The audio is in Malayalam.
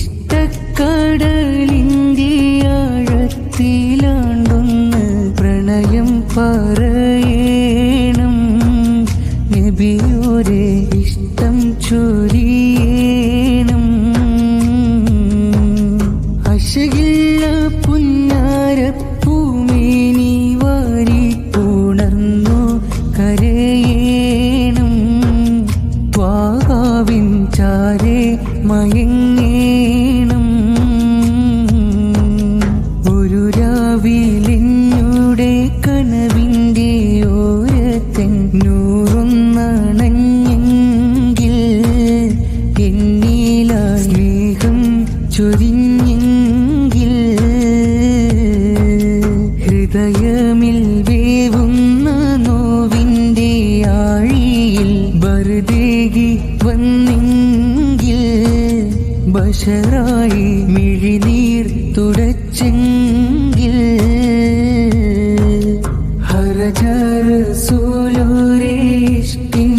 ഇഷ്ടക്കടലിന്റെ ആഴത്തിലാണ്ടൊന്ന് പ്രണയം പറയണം നബിയോരെ ഇഷ്ടം ചൊരിയണം അശകില്ല പുന്നാരപ്പൂമേനി വാരി ഉണർന്നു കരയേണം ത്വാഹാവിൻ ചാരെ മയങ്ങേണം ഒരു രാവിലെന്നുടെ കനവിൻ്റെ ഓരത്തൻ നൂറൊന്നണഞ്ഞെങ്കിൽ എന്നിലാ സ്നേഹം ചൊരിഞ്ഞെങ്കിൽ ഹൃദയമിൽ വേവുന്ന നോവിൻ്റെ ആഴിയിൽ ബർദേകി വന്നെങ്കിൽ ബശറായി മിഴിനീർ തുടച്ചെങ്കിൽ ഹരജ റസൂലുരേ ഇഷ്കിൻ